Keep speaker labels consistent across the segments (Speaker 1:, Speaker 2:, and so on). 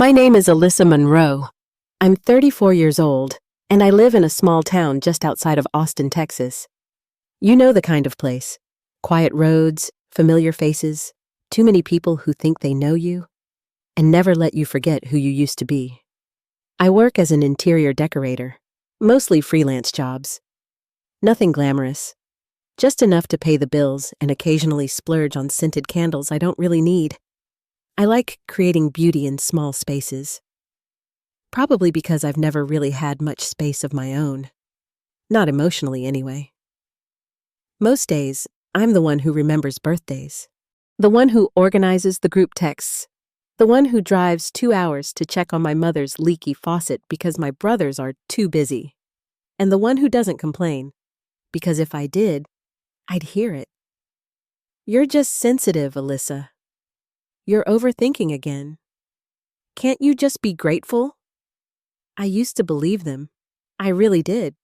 Speaker 1: My name is Alyssa Monroe. I'm 34 years old, and I live in a small town just outside of Austin, Texas. You know the kind of place. Quiet roads, familiar faces, too many people who think they know you, and never let you forget who you used to be. I work as an interior decorator, mostly freelance jobs. Nothing glamorous, just enough to pay the bills and occasionally splurge on scented candles I don't really need. I like creating beauty in small spaces. Probably because I've never really had much space of my own. Not emotionally, anyway. Most days, I'm the one who remembers birthdays. The one who organizes the group texts. The one who drives 2 hours to check on my mother's leaky faucet because my brothers are too busy. And the one who doesn't complain, because if I did, I'd hear it. You're just sensitive, Alyssa. You're overthinking again. Can't you just be grateful? I used to believe them. I really did.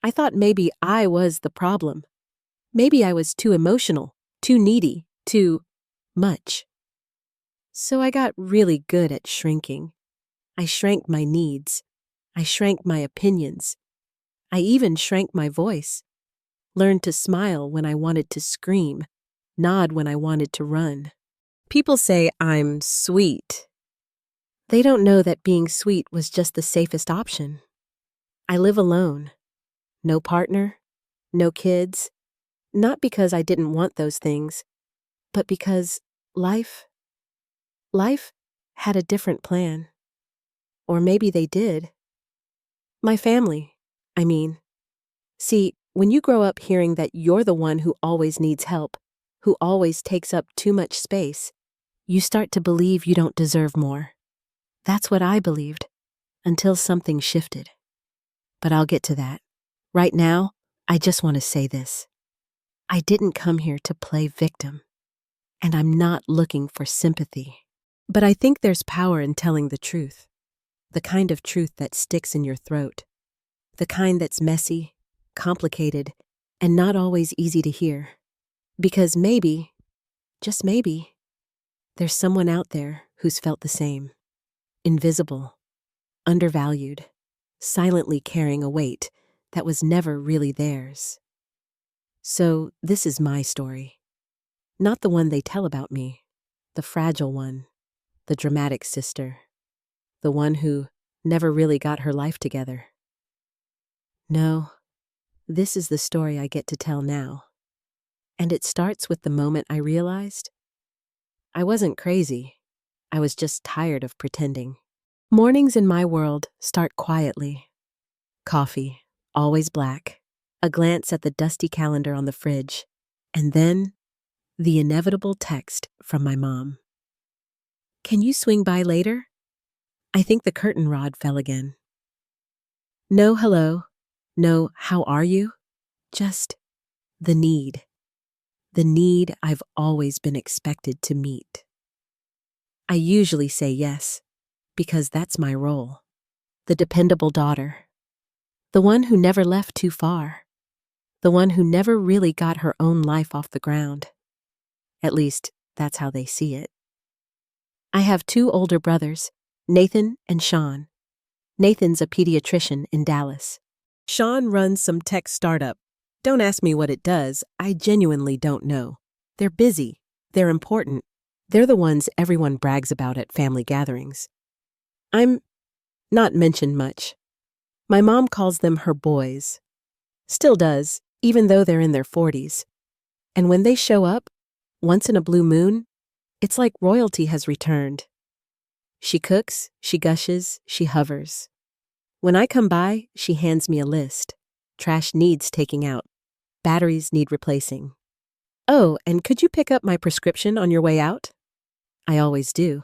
Speaker 1: I thought maybe I was the problem. Maybe I was too emotional, too needy, too much. So I got really good at shrinking. I shrank my needs. I shrank my opinions. I even shrank my voice. Learned to smile when I wanted to scream, nod when I wanted to run. People say I'm sweet. They don't know that being sweet was just the safest option. I live alone. No partner, no kids. Not because I didn't want those things, but because life had a different plan. Or maybe they did. My family, I mean. See, when you grow up hearing that you're the one who always needs help, who always takes up too much space, you start to believe you don't deserve more. That's what I believed, until something shifted. But I'll get to that. Right now, I just want to say this. I didn't come here to play victim, and I'm not looking for sympathy. But I think there's power in telling the truth, the kind of truth that sticks in your throat, the kind that's messy, complicated, and not always easy to hear. Because maybe, just maybe, there's someone out there who's felt the same. Invisible, undervalued, silently carrying a weight that was never really theirs. So this is my story. Not the one they tell about me, the fragile one, the dramatic sister, the one who never really got her life together. No, this is the story I get to tell now. And it starts with the moment I realized I wasn't crazy. I was just tired of pretending. Mornings in my world start quietly. Coffee, always black, a glance at the dusty calendar on the fridge, and then the inevitable text from my mom. Can you swing by later? I think the curtain rod fell again. No hello, no how are you? Just the need. The need I've always been expected to meet. I usually say yes, because that's my role. The dependable daughter. The one who never left too far. The one who never really got her own life off the ground. At least, that's how they see it. I have 2 older brothers, Nathan and Sean. Nathan's a pediatrician in Dallas. Sean runs some tech startup. Don't ask me what it does, I genuinely don't know. They're busy, they're important. They're the ones everyone brags about at family gatherings. I'm not mentioned much. My mom calls them her boys. Still does, even though they're in their 40s. And when they show up, once in a blue moon, it's like royalty has returned. She cooks, she gushes, she hovers. When I come by, she hands me a list. Trash needs taking out. Batteries need replacing. Oh, and could you pick up my prescription on your way out? I always do.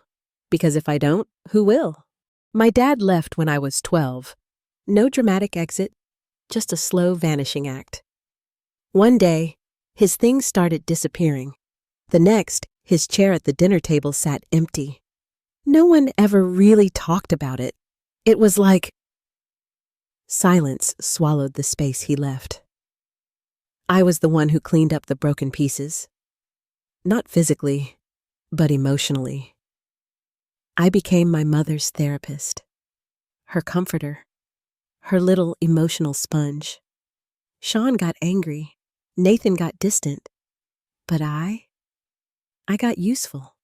Speaker 1: Because if I don't, who will? My dad left when I was 12. No dramatic exit, just a slow vanishing act. One day, his things started disappearing. The next, his chair at the dinner table sat empty. No one ever really talked about it. It was like silence swallowed the space he left. I was the one who cleaned up the broken pieces. Not physically, but emotionally. I became my mother's therapist, her comforter, her little emotional sponge. Sean got angry. Nathan got distant. But I got useful.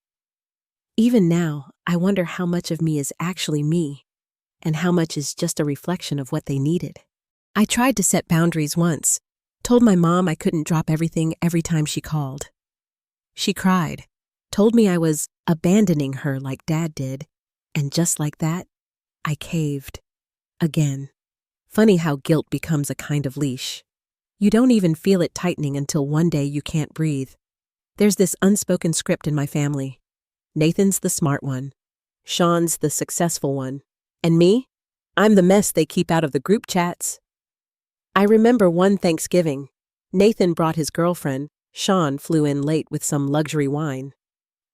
Speaker 1: Even now, I wonder how much of me is actually me and how much is just a reflection of what they needed. I tried to set boundaries once, told my mom I couldn't drop everything every time she called. She cried, told me I was abandoning her like Dad did, and just like that, I caved. Again. Funny how guilt becomes a kind of leash. You don't even feel it tightening until one day you can't breathe. There's this unspoken script in my family. Nathan's the smart one. Sean's the successful one. And me? I'm the mess they keep out of the group chats. I remember one Thanksgiving. Nathan brought his girlfriend. Sean flew in late with some luxury wine.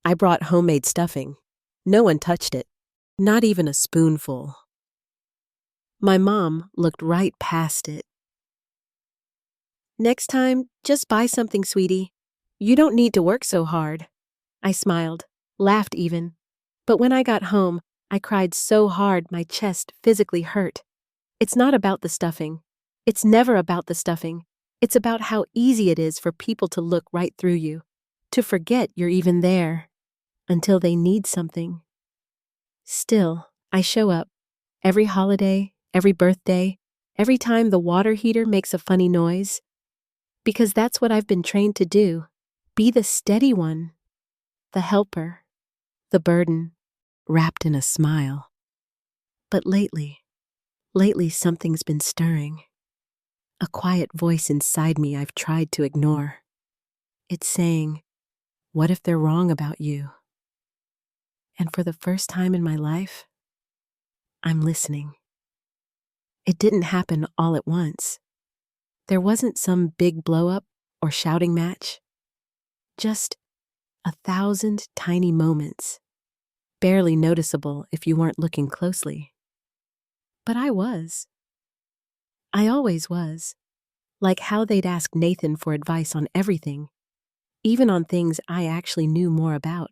Speaker 1: I brought homemade stuffing. No one touched it. Not even a spoonful. My mom looked right past it. Next time, just buy something, sweetie. You don't need to work so hard. I smiled, laughed even. But when I got home, I cried so hard my chest physically hurt. It's not about the stuffing. It's never about the stuffing. It's about how easy it is for people to look right through you, to forget you're even there, until they need something. Still, I show up. Every holiday, every birthday, every time the water heater makes a funny noise. Because that's what I've been trained to do. Be the steady one, the helper, the burden, wrapped in a smile. But lately something's been stirring. A quiet voice inside me I've tried to ignore. It's saying, what if they're wrong about you? And for the first time in my life, I'm listening. It didn't happen all at once. There wasn't some big blow-up or shouting match. Just 1,000 tiny moments, barely noticeable if you weren't looking closely. But I was. I always was. Like how they'd ask Nathan for advice on everything, even on things I actually knew more about.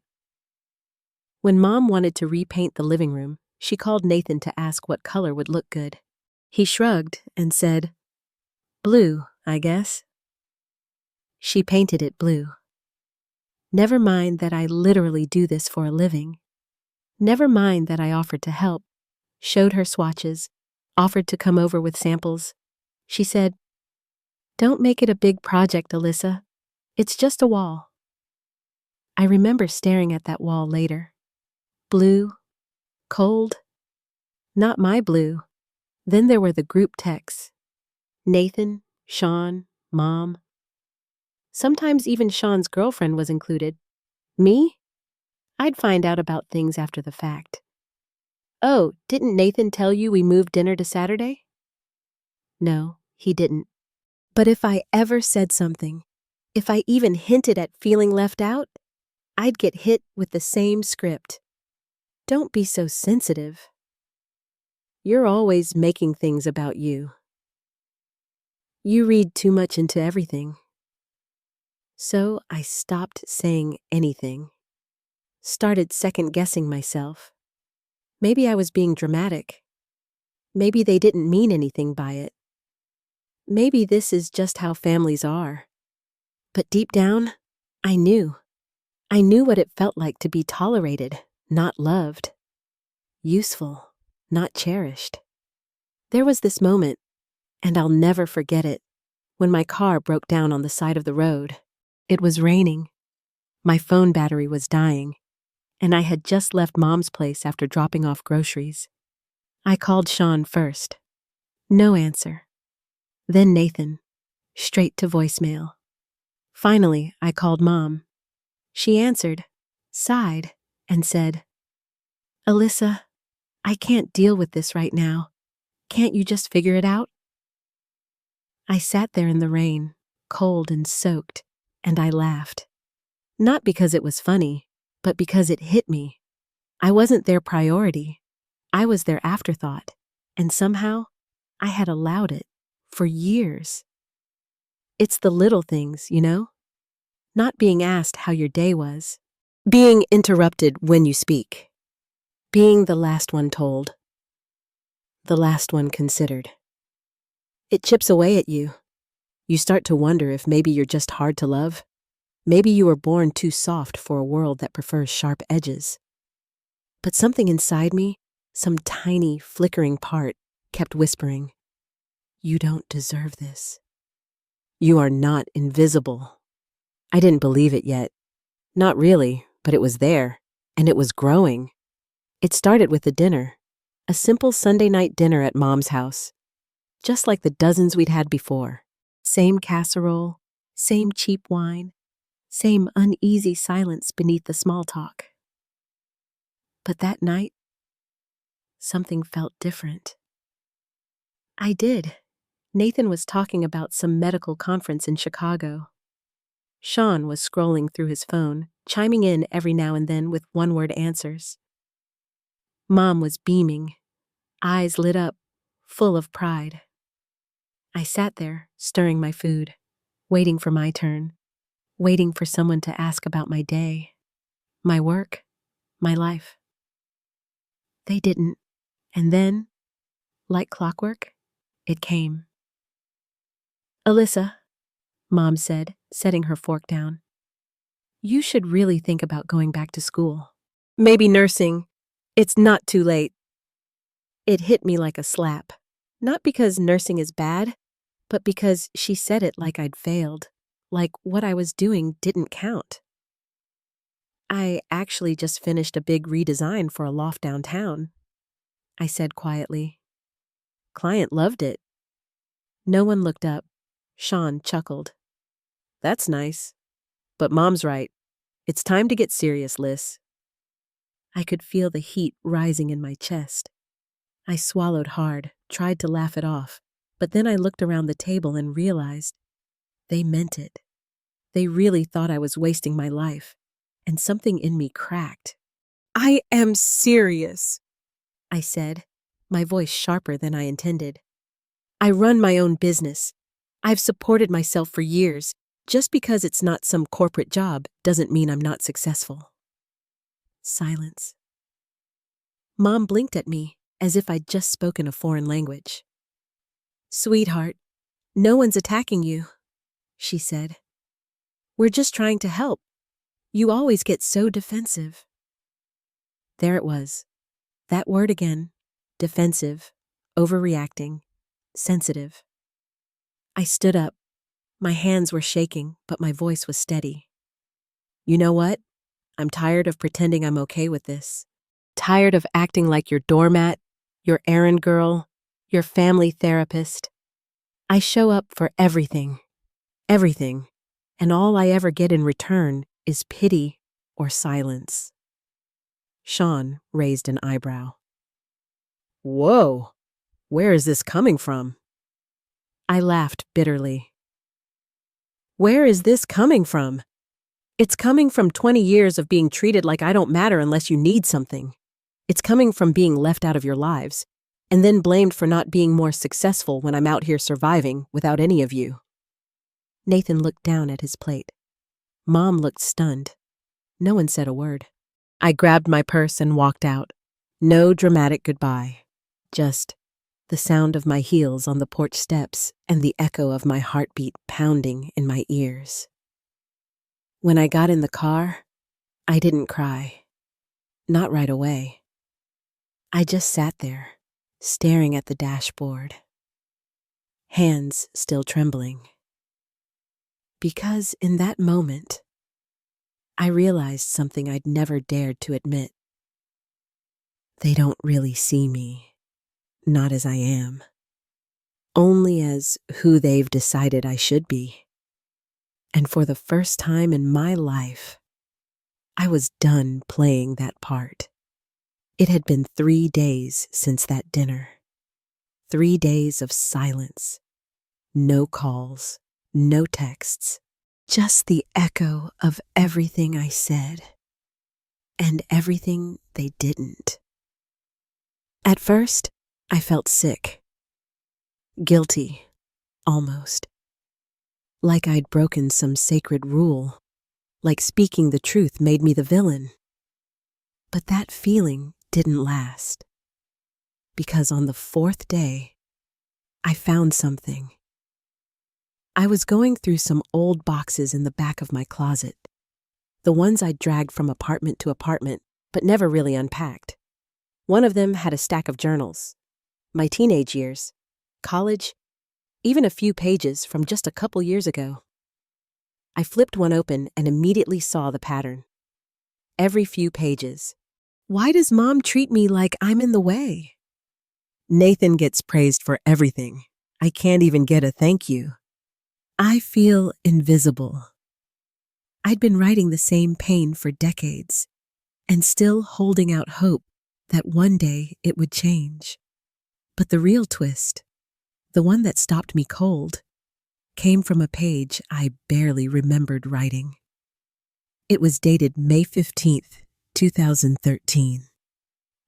Speaker 1: When Mom wanted to repaint the living room, she called Nathan to ask what color would look good. He shrugged and said, "Blue, I guess." She painted it blue. Never mind that I literally do this for a living. Never mind that I offered to help, showed her swatches, offered to come over with samples. She said, "Don't make it a big project, Alyssa. It's just a wall." I remember staring at that wall later. Blue, cold, not my blue. Then there were the group texts. Nathan, Sean, Mom. Sometimes even Sean's girlfriend was included. Me? I'd find out about things after the fact. "Oh, didn't Nathan tell you we moved dinner to Saturday?" No, he didn't. But if I ever said something, if I even hinted at feeling left out, I'd get hit with the same script. Don't be so sensitive. You're always making things about you. You read too much into everything. So I stopped saying anything. Started second-guessing myself. Maybe I was being dramatic. Maybe they didn't mean anything by it. Maybe this is just how families are. But deep down, I knew. I knew what it felt like to be tolerated, not loved. Useful, not cherished. There was this moment, and I'll never forget it, when my car broke down on the side of the road. It was raining. My phone battery was dying, and I had just left Mom's place after dropping off groceries. I called Sean first. No answer. Then Nathan, straight to voicemail. Finally, I called Mom. She answered, sighed, and said, "Alyssa, I can't deal with this right now. Can't you just figure it out?" I sat there in the rain, cold and soaked, and I laughed. Not because it was funny, but because it hit me. I wasn't their priority. I was their afterthought, and somehow I had allowed it for years. It's the little things, you know? Not being asked how your day was. Being interrupted when you speak. Being the last one told, the last one considered. It chips away at you. You start to wonder if maybe you're just hard to love. Maybe you were born too soft for a world that prefers sharp edges. But something inside me, some tiny, flickering part, kept whispering, "You don't deserve this. You are not invisible." I didn't believe it yet. Not really, but it was there, and it was growing. It started with the dinner, a simple Sunday night dinner at Mom's house, just like the dozens we'd had before. Same casserole, same cheap wine, same uneasy silence beneath the small talk. But that night, something felt different. I did. Nathan was talking about some medical conference in Chicago. Sean was scrolling through his phone, chiming in every now and then with one-word answers. Mom was beaming, eyes lit up, full of pride. I sat there, stirring my food, waiting for my turn, waiting for someone to ask about my day, my work, my life. They didn't, and then, like clockwork, it came. "Alyssa," Mom said, setting her fork down, "you should really think about going back to school. Maybe nursing. It's not too late." It hit me like a slap, not because nursing is bad, but because she said it like I'd failed, like what I was doing didn't count. "I actually just finished a big redesign for a loft downtown," I said quietly. "Client loved it." No one looked up. Sean chuckled. "That's nice. But Mom's right. It's time to get serious, Liz." I could feel the heat rising in my chest. I swallowed hard, tried to laugh it off, but then I looked around the table and realized they meant it. They really thought I was wasting my life, and something in me cracked. "I am serious," I said, my voice sharper than I intended. "I run my own business. I've supported myself for years. Just because it's not some corporate job doesn't mean I'm not successful." Silence. Mom blinked at me as if I'd just spoken a foreign language. "Sweetheart, no one's attacking you," she said. "We're just trying to help. You always get so defensive." There it was. That word again. Defensive, overreacting, sensitive. I stood up. My hands were shaking, but my voice was steady. "You know what? I'm tired of pretending I'm okay with this. Tired of acting like your doormat, your errand girl, your family therapist. I show up for everything, and all I ever get in return is pity or silence." Sean raised an eyebrow. "Whoa, where is this coming from?" I laughed bitterly. "Where is this coming from? It's coming from 20 years of being treated like I don't matter unless you need something. It's coming from being left out of your lives, and then blamed for not being more successful when I'm out here surviving without any of you." Nathan looked down at his plate. Mom looked stunned. No one said a word. I grabbed my purse and walked out. No dramatic goodbye. Just the sound of my heels on the porch steps and the echo of my heartbeat pounding in my ears. When I got in the car, I didn't cry. Not right away. I just sat there, staring at the dashboard. Hands still trembling. Because in that moment, I realized something I'd never dared to admit. They don't really see me, not as I am, only as who they've decided I should be. And for the first time in my life, I was done playing that part. It had been 3 days since that dinner. 3 days of silence. No calls, no texts, just the echo of everything I said and everything they didn't. At first, I felt sick. Guilty, almost. Like I'd broken some sacred rule, like speaking the truth made me the villain. But that feeling didn't last. Because on the fourth day, I found something. I was going through some old boxes in the back of my closet, the ones I'd dragged from apartment to apartment, but never really unpacked. One of them had a stack of journals, my teenage years, college, even a few pages from just a couple years ago. I flipped one open and immediately saw the pattern. Every few pages. Why does Mom treat me like I'm in the way? Nathan gets praised for everything. I can't even get a thank you. I feel invisible. I'd been writing the same pain for decades, and still holding out hope that one day it would change. But the real twist, the one that stopped me cold, came from a page I barely remembered writing. It was dated May 15th, 2013.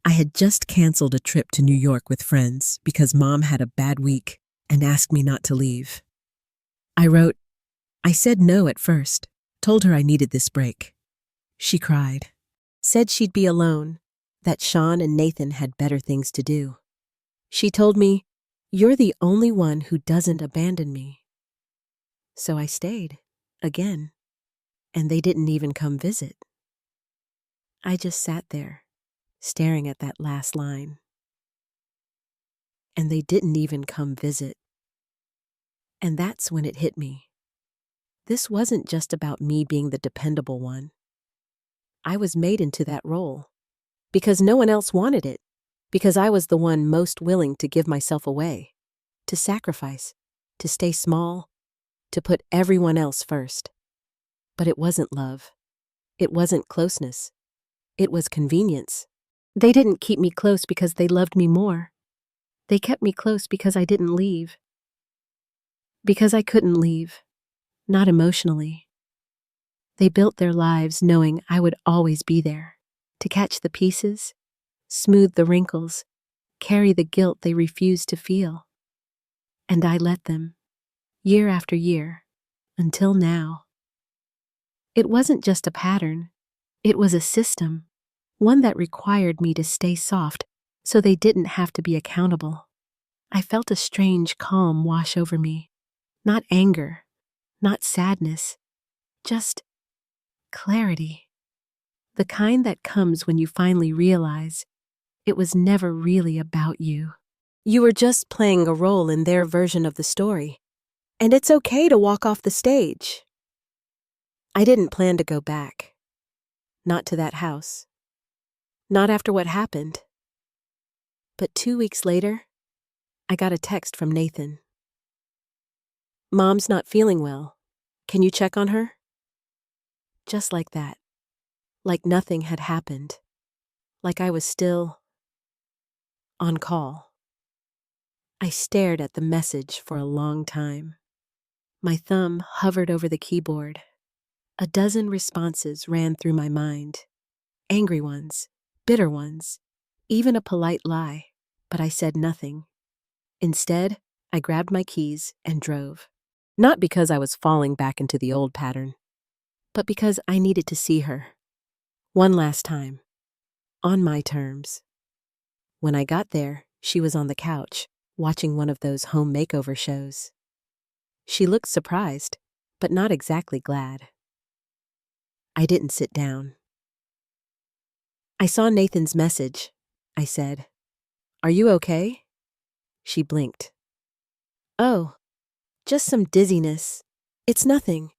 Speaker 1: I had just canceled a trip to New York with friends because Mom had a bad week and asked me not to leave. I wrote, I said no at first, told her I needed this break. She cried, said she'd be alone, that Sean and Nathan had better things to do. She told me, you're the only one who doesn't abandon me. So I stayed, again, and they didn't even come visit. I just sat there, staring at that last line. And they didn't even come visit. And that's when it hit me. This wasn't just about me being the dependable one. I was made into that role. Because no one else wanted it. Because I was the one most willing to give myself away. To sacrifice. To stay small. To put everyone else first. But it wasn't love. It wasn't closeness. It was convenience. They didn't keep me close because they loved me more. They kept me close because I didn't leave. Because I couldn't leave. Not emotionally. They built their lives knowing I would always be there, to catch the pieces, smooth the wrinkles, carry the guilt they refused to feel. And I let them, year after year, until now. It wasn't just a pattern, it was a system, one that required me to stay soft so they didn't have to be accountable. I felt a strange calm wash over me, not anger, not sadness, just clarity. The kind that comes when you finally realize it was never really about you. You were just playing a role in their version of the story, and it's okay to walk off the stage. I didn't plan to go back. Not to that house. Not after what happened. But 2 weeks later, I got a text from Nathan. Mom's not feeling well. Can you check on her? Just like that. Like nothing had happened. Like I was still on call. I stared at the message for a long time. My thumb hovered over the keyboard. A dozen responses ran through my mind. Angry ones, bitter ones, even a polite lie, but I said nothing. Instead, I grabbed my keys and drove. Not because I was falling back into the old pattern, but because I needed to see her. One last time. On my terms. When I got there, she was on the couch, watching one of those home makeover shows. She looked surprised, but not exactly glad. I didn't sit down. I saw Nathan's message, I said. Are you okay? She blinked. Oh, just some dizziness. It's nothing.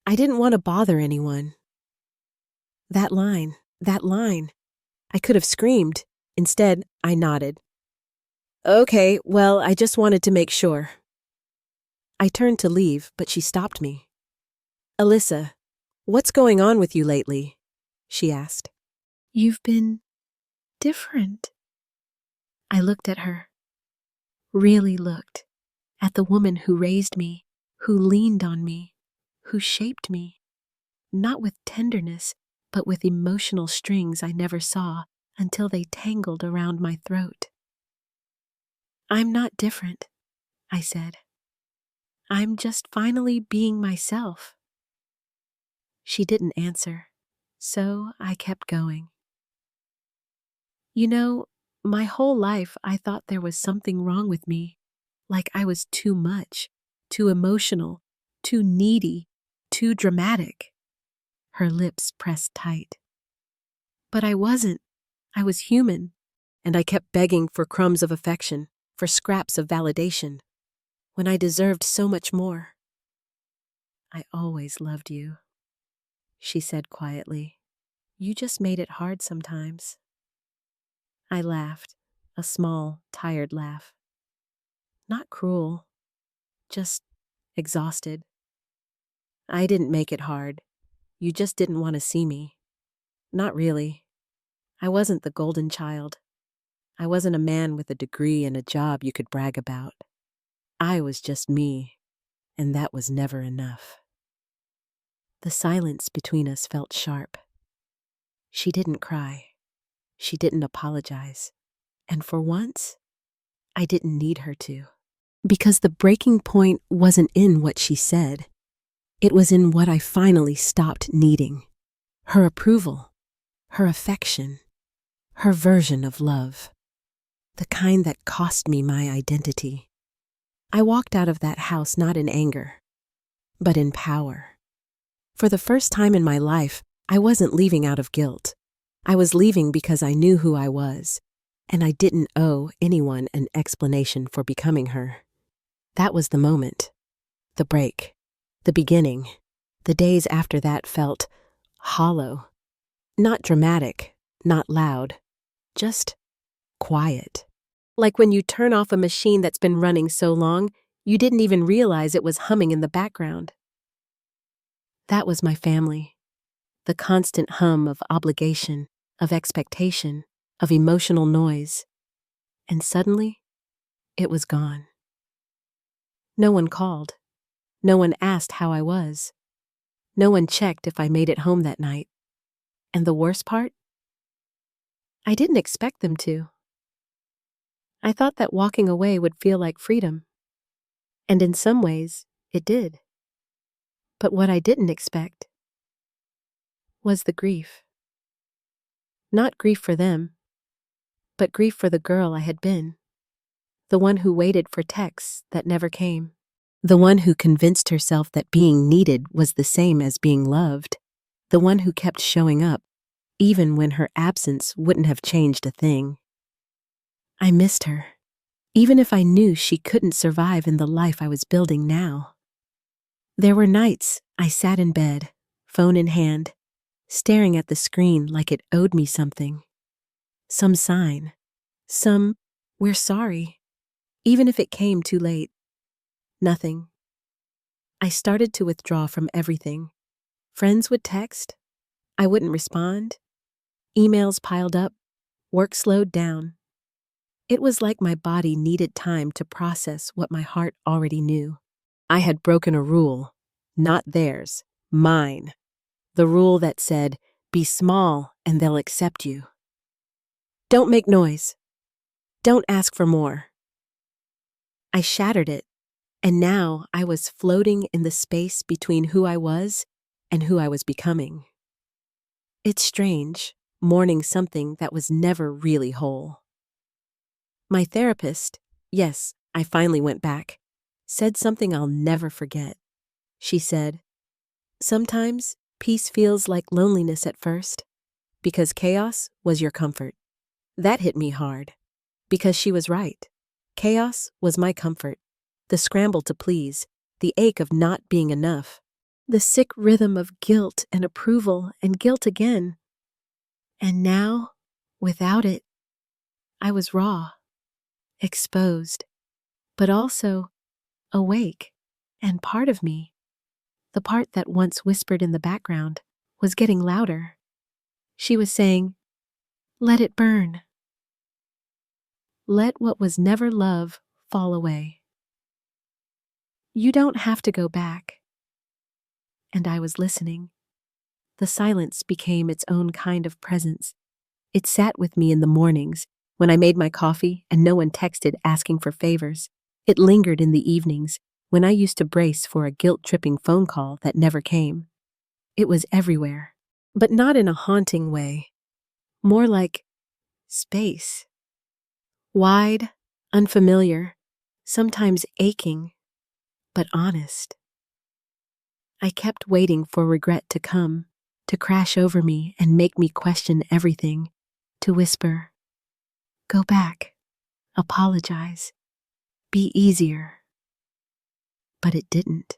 Speaker 1: I didn't want to bother anyone. That line. I could have screamed. Instead, I nodded. Okay, well, I just wanted to make sure. I turned to leave, but she stopped me. Alyssa, what's going on with you lately? She asked. You've been different. I looked at her. Really looked. At the woman who raised me, who leaned on me, who shaped me. Not with tenderness, but with emotional strings I never saw until they tangled around my throat. I'm not different, I said. I'm just finally being myself. She didn't answer, so I kept going. You know, my whole life I thought there was something wrong with me, like I was too much, too emotional, too needy, too dramatic. Her lips pressed tight. But I wasn't. I was human, and I kept begging for crumbs of affection, for scraps of validation, when I deserved so much more. I always loved you, she said quietly. You just made it hard sometimes. I laughed, a small, tired laugh. Not cruel, just exhausted. I didn't make it hard. You just didn't want to see me. Not really. I wasn't the golden child. I wasn't a man with a degree and a job you could brag about. I was just me, and that was never enough. The silence between us felt sharp. She didn't cry. She didn't apologize. And for once, I didn't need her to. Because the breaking point wasn't in what she said. It was in what I finally stopped needing. Her approval, her affection, her version of love. The kind that cost me my identity. I walked out of that house not in anger, but in power. For the first time in my life, I wasn't leaving out of guilt. I was leaving because I knew who I was, and I didn't owe anyone an explanation for becoming her. That was the moment, the break, the beginning. The days after that felt hollow. Not dramatic, not loud, just quiet. Like when you turn off a machine that's been running so long, you didn't even realize it was humming in the background. That was my family. The constant hum of obligation, of expectation, of emotional noise. And suddenly, it was gone. No one called. No one asked how I was. No one checked if I made it home that night. And the worst part? I didn't expect them to. I thought that walking away would feel like freedom. And in some ways, it did. But what I didn't expect was the grief. Not grief for them, but grief for the girl I had been. The one who waited for texts that never came. The one who convinced herself that being needed was the same as being loved. The one who kept showing up, even when her absence wouldn't have changed a thing. I missed her, even if I knew she couldn't survive in the life I was building now. There were nights I sat in bed, phone in hand, staring at the screen like it owed me something. Some sign. Some, we're sorry. Even if it came too late. Nothing. I started to withdraw from everything. Friends would text. I wouldn't respond. Emails piled up. Work slowed down. It was like my body needed time to process what my heart already knew. I had broken a rule. Not theirs. Mine. The rule that said, be small and they'll accept you. Don't make noise. Don't ask for more. I shattered it, and now I was floating in the space between who I was and who I was becoming. It's strange, mourning something that was never really whole. My therapist, yes, I finally went back, said something I'll never forget. She said, sometimes peace feels like loneliness at first, because chaos was your comfort. That hit me hard, because she was right. Chaos was my comfort. The scramble to please, the ache of not being enough, the sick rhythm of guilt and approval and guilt again. And now, without it, I was raw, exposed, but also awake. And part of me, the part that once whispered in the background, was getting louder. She was saying, let it burn. Let what was never love fall away. You don't have to go back. And I was listening. The silence became its own kind of presence. It sat with me in the mornings, when I made my coffee and no one texted asking for favors. It lingered in the evenings, when I used to brace for a guilt-tripping phone call that never came. It was everywhere, but not in a haunting way. More like Space. Wide, unfamiliar, sometimes aching, but honest. I kept waiting for regret to come, to crash over me and make me question everything, to whisper, "Go back, apologize, be easier." But it didn't.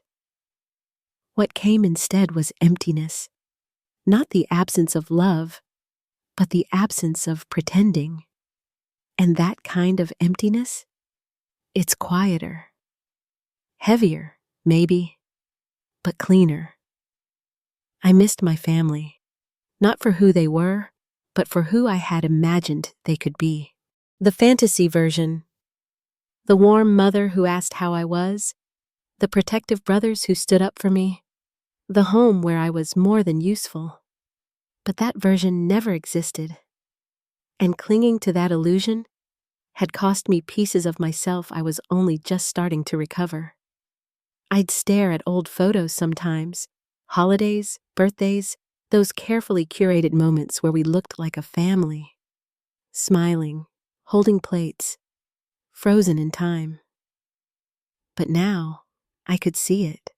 Speaker 1: What came instead was emptiness, not the absence of love, but the absence of pretending. And that kind of emptiness, it's quieter. Heavier, maybe, but cleaner. I missed my family, not for who they were, but for who I had imagined they could be. The fantasy version. The warm mother who asked how I was, the protective brothers who stood up for me, the home where I was more than useful. But that version never existed. And clinging to that illusion had cost me pieces of myself I was only just starting to recover. I'd stare at old photos sometimes, holidays, birthdays, those carefully curated moments where we looked like a family, smiling, holding plates, frozen in time. But now, I could see it.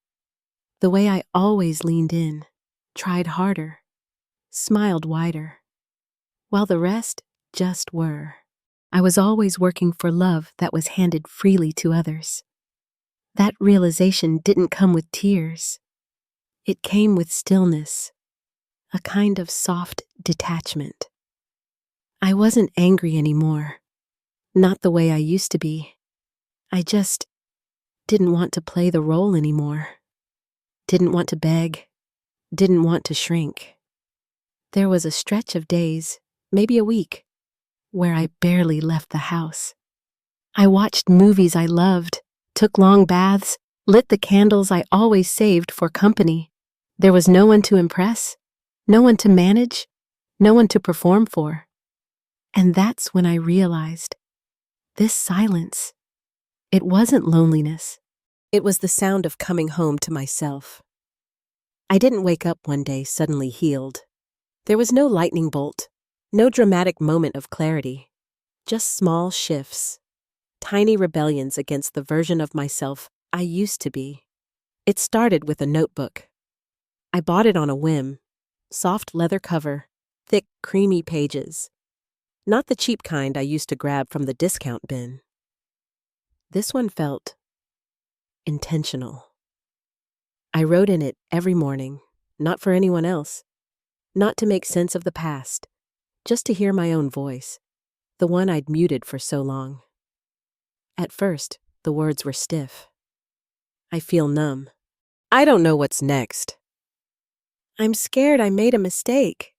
Speaker 1: The way I always leaned in, tried harder, smiled wider, while the rest just were. I was always working for love that was handed freely to others. That realization didn't come with tears. It came with stillness, a kind of soft detachment. I wasn't angry anymore, not the way I used to be. I just didn't want to play the role anymore. Didn't want to beg, didn't want to shrink. There was a stretch of days, maybe a week, where I barely left the house. I watched movies I loved, took long baths, lit the candles I always saved for company. There was no one to impress, no one to manage, no one to perform for. And that's when I realized, this silence, it wasn't loneliness. It was the sound of coming home to myself. I didn't wake up one day suddenly healed. There was no lightning bolt, no dramatic moment of clarity, just small shifts, tiny rebellions against the version of myself I used to be. It started with a notebook. I bought it on a whim, soft leather cover, thick, creamy pages. Not the cheap kind I used to grab from the discount bin. This one felt intentional. I wrote in it every morning, not for anyone else, not to make sense of the past, just to hear my own voice, the one I'd muted for so long. At first, the words were stiff. I feel numb. I don't know what's next. I'm scared I made a mistake.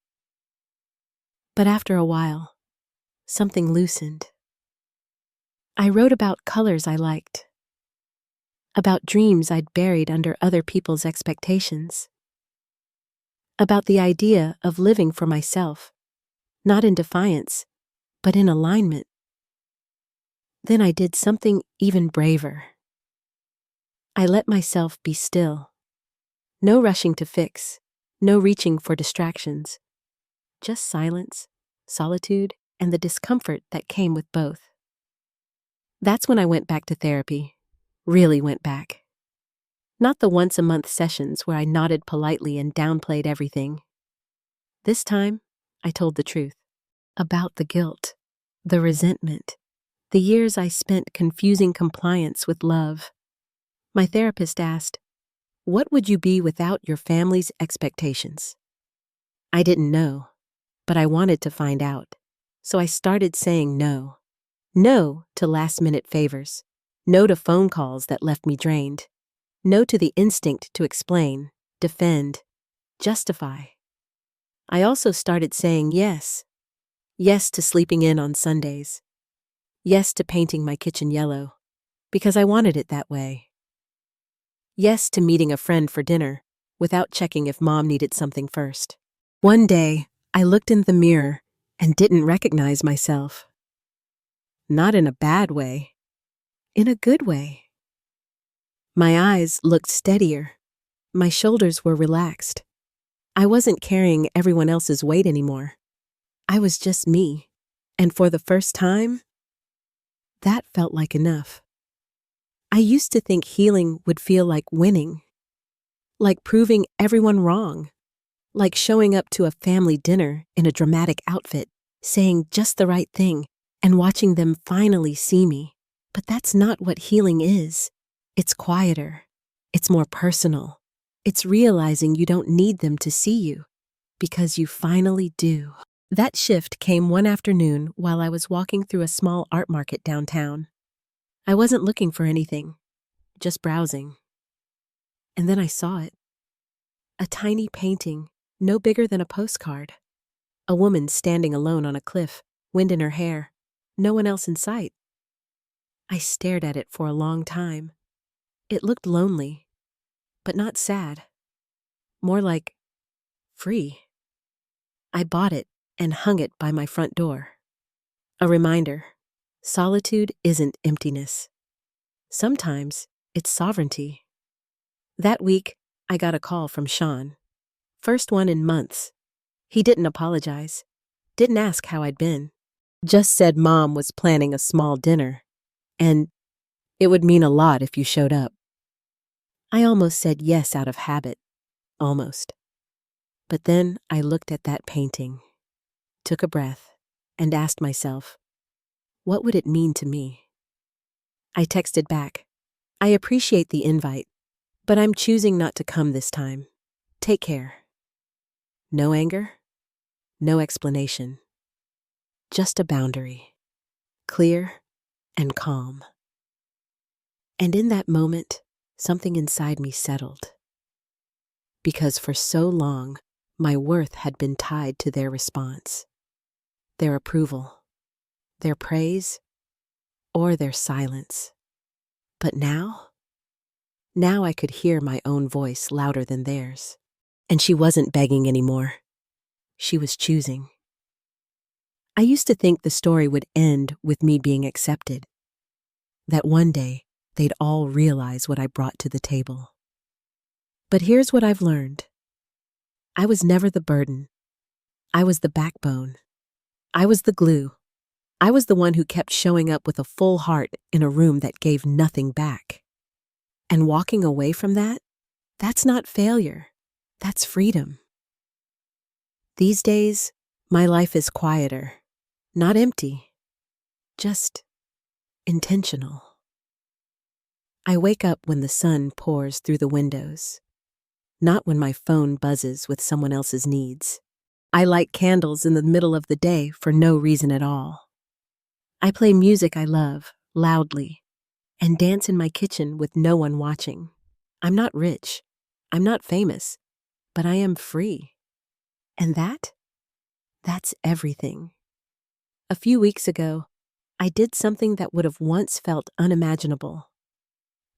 Speaker 1: But after a while, something loosened. I wrote about colors I liked, about dreams I'd buried under other people's expectations, about the idea of living for myself, not in defiance, but in alignment. Then I did something even braver. I let myself be still. No rushing to fix, no reaching for distractions. Just silence, solitude, and the discomfort that came with both. That's when I went back to therapy. Really went back. Not the once-a-month sessions where I nodded politely and downplayed everything. This time, I told the truth. About the guilt, the resentment, the years I spent confusing compliance with love. My therapist asked, "What would you be without your family's expectations?" I didn't know, but I wanted to find out. So I started saying no. No to last-minute favors. No to phone calls that left me drained. No to the instinct to explain, defend, justify. I also started saying yes. Yes to sleeping in on Sundays. Yes to painting my kitchen yellow, because I wanted it that way. Yes to meeting a friend for dinner, without checking if mom needed something first. One day, I looked in the mirror and didn't recognize myself. Not in a bad way. In a good way. My eyes looked steadier. My shoulders were relaxed. I wasn't carrying everyone else's weight anymore. I was just me, And for the first time, that felt like enough. I used to think healing would feel like winning, like proving everyone wrong, like showing up to a family dinner in a dramatic outfit, saying just the right thing, and watching them finally see me. But that's not what healing is. It's quieter. It's more personal. It's realizing you don't need them to see you, because you finally do. That shift came one afternoon while I was walking through a small art market downtown. I wasn't looking for anything, just browsing. And then I saw it. A tiny painting, no bigger than a postcard. A woman standing alone on a cliff, wind in her hair, no one else in sight. I stared at it for a long time. It looked lonely, but not sad. More like free. I bought it and hung it by my front door. A reminder, solitude isn't emptiness. Sometimes it's sovereignty. That week, I got a call from Sean. First one in months. He didn't apologize, didn't ask how I'd been, just said Mom was planning a small dinner, and it would mean a lot if you showed up. I almost said yes out of habit, almost. But then I looked at that painting, took a breath, and asked myself, what would it mean to me? I texted back, I appreciate the invite, but I'm choosing not to come this time. Take care. No anger, no explanation. Just a boundary, clear and calm. And in that moment, something inside me settled. Because for so long, my worth had been tied to their response, their approval, their praise, or their silence. But now I could hear my own voice louder than theirs. And she wasn't begging anymore. She was choosing. I used to think the story would end with me being accepted, that one day they'd all realize what I brought to the table. But here's what I've learned. I was never the burden. I was the backbone. I was the glue. I was the one who kept showing up with a full heart in a room that gave nothing back. And walking away from that, that's not failure. That's freedom. These days, my life is quieter, not empty, just intentional. I wake up when the sun pours through the windows, not when my phone buzzes with someone else's needs. I light candles in the middle of the day for no reason at all. I play music I love, loudly, and dance in my kitchen with no one watching. I'm not rich. I'm not famous. But I am free. And that's everything. A few weeks ago, I did something that would have once felt unimaginable.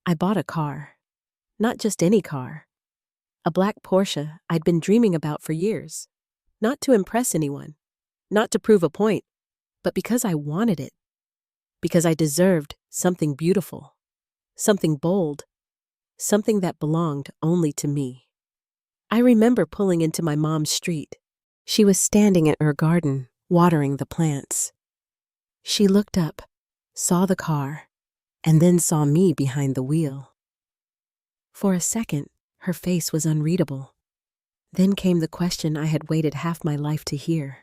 Speaker 1: I bought a car. Not just any car. A black Porsche I'd been dreaming about for years. Not to impress anyone. Not to prove a point. But because I wanted it. Because I deserved something beautiful. Something bold. Something that belonged only to me. I remember pulling into my mom's street. She was standing in her garden, watering the plants. She looked up, saw the car, and then saw me behind the wheel. For a second, her face was unreadable. Then came the question I had waited half my life to hear.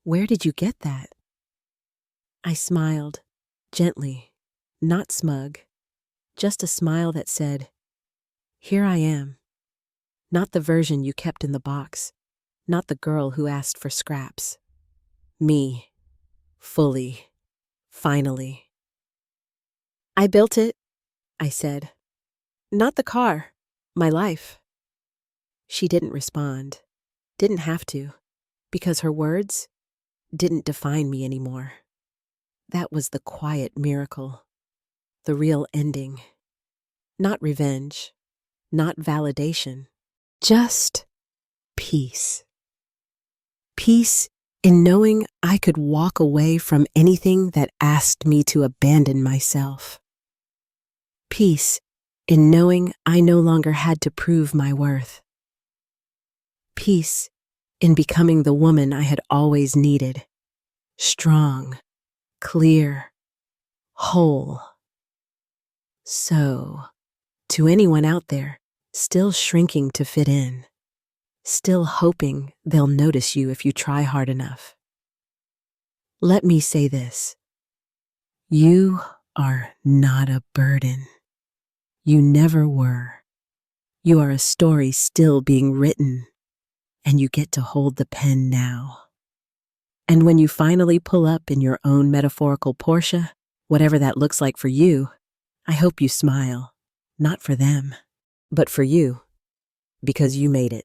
Speaker 1: Where did you get that? I smiled, gently, not smug, just a smile that said, here I am. Not the version you kept in the box, not the girl who asked for scraps. Me, fully, finally. I built it, I said. Not the car, my life. She didn't respond, didn't have to, because her words didn't define me anymore. That was the quiet miracle, the real ending. Not revenge, not validation. Just peace. Peace in knowing I could walk away from anything that asked me to abandon myself. Peace in knowing I no longer had to prove my worth. Peace in becoming the woman I had always needed, strong, clear, whole. So, to anyone out there still shrinking to fit in, still hoping they'll notice you if you try hard enough, let me say this. You are not a burden. You never were. You are a story still being written, and you get to hold the pen now. And when you finally pull up in your own metaphorical Porsche, whatever that looks like for you, I hope you smile. Not for them, but for you, because you made it.